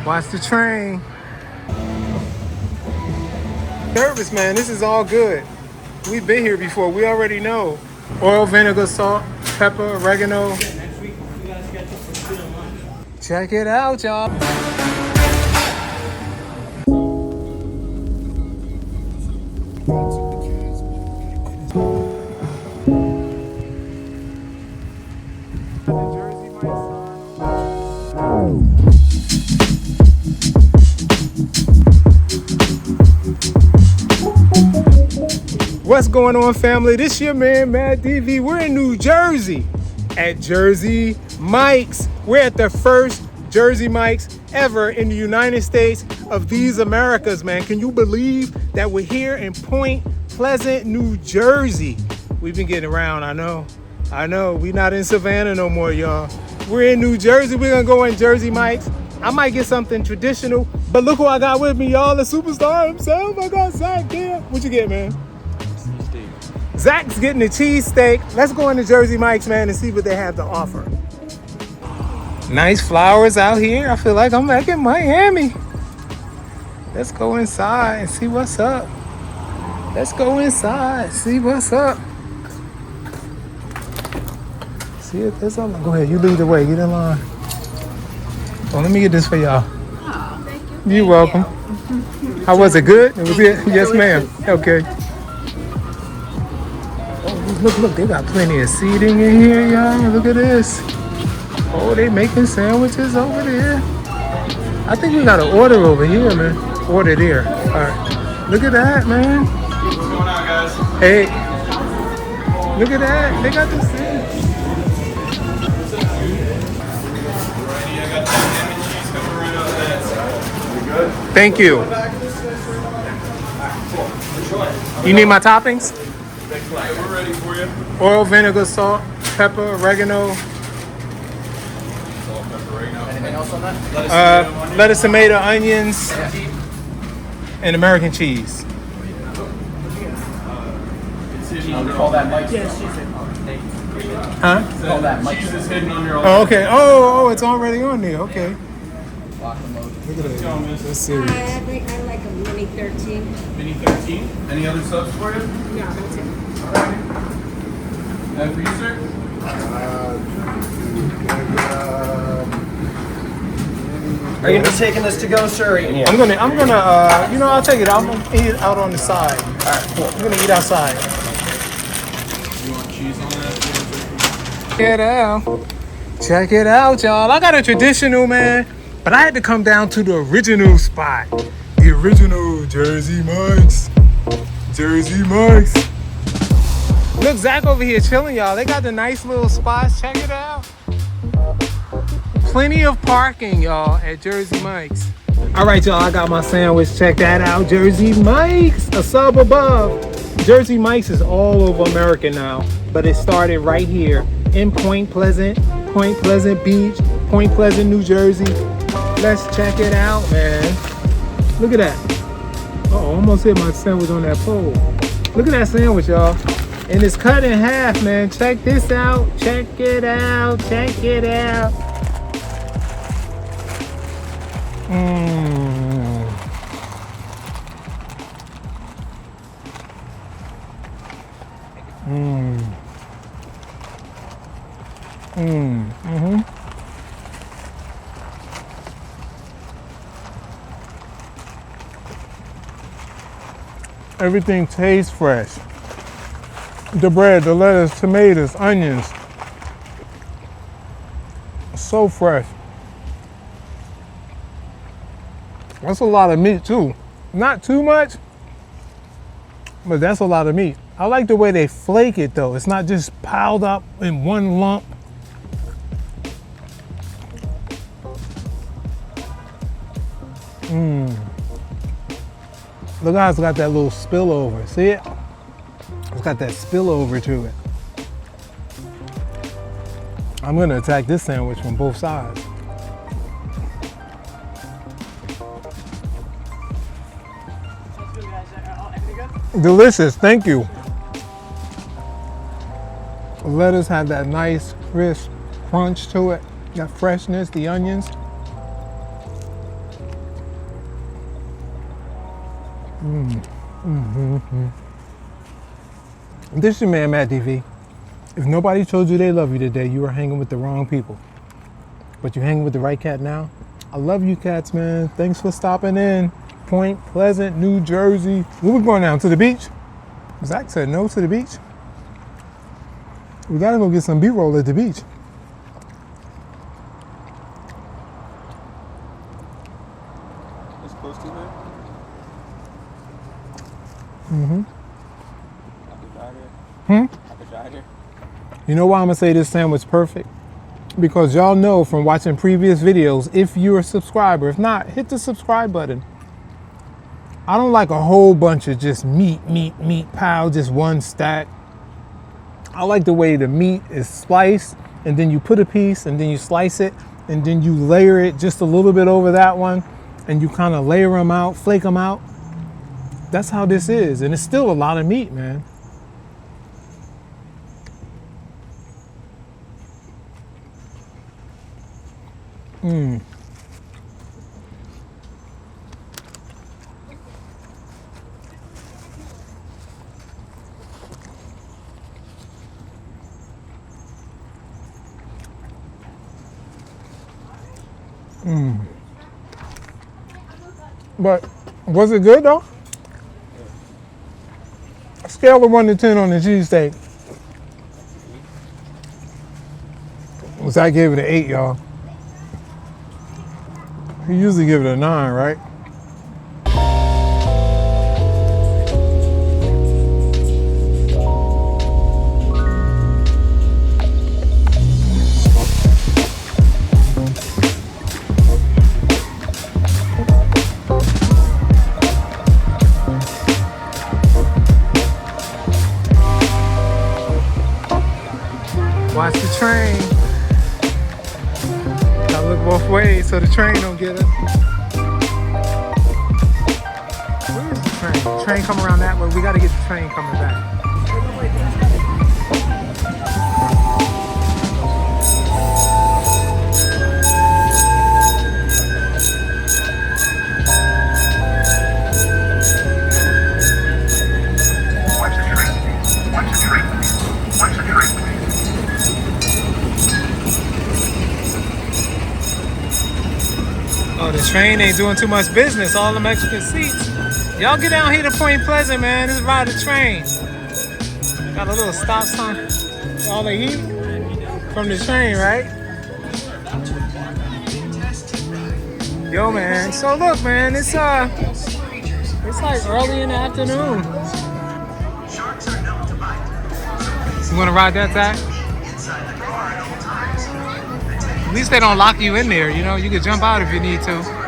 Watch the train. Service, man, this is all good. We've been here before. We already know. Oil, vinegar, salt, pepper, oregano. Check it out, y'all. What's going on, family? This your man, Matt DV. We're in New Jersey at Jersey Mike's. We're at the first Jersey Mike's ever in the United States of these Americas, man. Can you believe that we're here in Point Pleasant, New Jersey? We've been getting around, I know. We're not in Savannah no more, y'all. We're in New Jersey. We're gonna go in Jersey Mike's. I might get something traditional, but look who I got with me, y'all. The superstar himself. I got Zach here. What you get, man? Zach's getting the cheesesteak. Let's go into Jersey Mike's, man, and see what they have to offer. Nice flowers out here. I feel like I'm back in Miami. Let's go inside and see what's up. Let's go inside, see what's up. See if there's something. Go ahead, you lead the way. Get in line. Oh, let me get this for y'all. Oh, thank you. You're welcome. How was it? Good? It was good? Yes, ma'am. Okay. Look, they got plenty of seating in here, y'all. Look at this. Oh, they making sandwiches over there. I think we got an order over here, man. Order there. All right. Look at that, man. What's going on, guys? Hey. Look at that. They got the sandwich. Alrighty, I got that ham and cheese coming right out there. You good? Thank you. You need my toppings? Yeah, we're ready for you. Oil, vinegar, salt, pepper, oregano. Salt, pepper, oregano. Anything else on that? Lettuce, tomato, onions, and American cheese. It's hidden under all that. Mike's. Yes, she's in. Huh? All that. Cheese is hidden under all Oh, okay. Oh, it's already on there. Okay. Lock and load. Look at that. That's I serious. like a mini 13. Mini 13. Any other subs for you? No, that's it. And for you, sir? Are you gonna be taking this to go, sir? Or eating it? I'm gonna, I'll take it. I'm gonna eat it out on the side. All right, cool. I'm gonna eat outside. You want cheese on that? Check it out, y'all. I got a traditional, man, but I had to come down to the original spot. The original Jersey Mike's. Jersey Mike's. Look, Zach over here chilling, y'all. They got the nice little spots. Check it out. Plenty of parking, y'all, at Jersey Mike's. All right, y'all, I got my sandwich. Check that out. Jersey Mike's, a sub above. Jersey Mike's is all over America now, but it started right here in Point Pleasant Beach, Point Pleasant, New Jersey. Let's check it out, man. Look at that. Oh, almost hit my sandwich on that pole. Look at that sandwich, y'all. And it's cut in half, man. Check this out. Check it out. Check it out. Mmm. Mmm. Mmm. Mm-hmm. Everything tastes fresh. The bread, the lettuce, tomatoes, onions. So fresh. That's a lot of meat too. Not too much, but that's a lot of meat. I like the way they flake it though. It's not just piled up in one lump. Mmm. Look how it's got that little spillover. See it? It's got that spillover to it. I'm gonna attack this sandwich from both sides. Delicious, thank you. Lettuce have that nice crisp crunch to it. Got freshness, the onions. This is your man, Matt DV. If nobody told you they love you today, you are hanging with the wrong people. But you're hanging with the right cat now. I love you cats, man. Thanks for stopping in. Point Pleasant, New Jersey. Where we going now? To the beach? Zach said no to the beach. We gotta go get some B-roll at the beach. It's close to there. I could drive here. I could drive here. You know why I'm gonna say this sandwich perfect? Because y'all know from watching previous videos, if you're a subscriber, if not, hit the subscribe button. I don't like a whole bunch of just meat piled, just one stack. I like the way the meat is sliced, and then you put a piece, and then you slice it, and then you layer it just a little bit over that one, and you kind of layer them out, flake them out. That's how this is, and it's still a lot of meat, man. But was it good though? Scale of 1 to 10 on the cheesesteak. I gave it an 8, y'all. He usually give it a 9, right? Watch the train. Gotta look both ways so the train don't get us. Where is the train? The train come around that way. We gotta get the train coming back. Oh, the train ain't doing too much business. All them extra seats. Y'all get down here to Point Pleasant, man. Just ride the train. Got a little stop sign. All the heat from the train, right? Yo, man. So look, man. It's like early in the afternoon. You wanna ride that, Zach? At least they don't lock you in there, you know, you can jump out if you need to.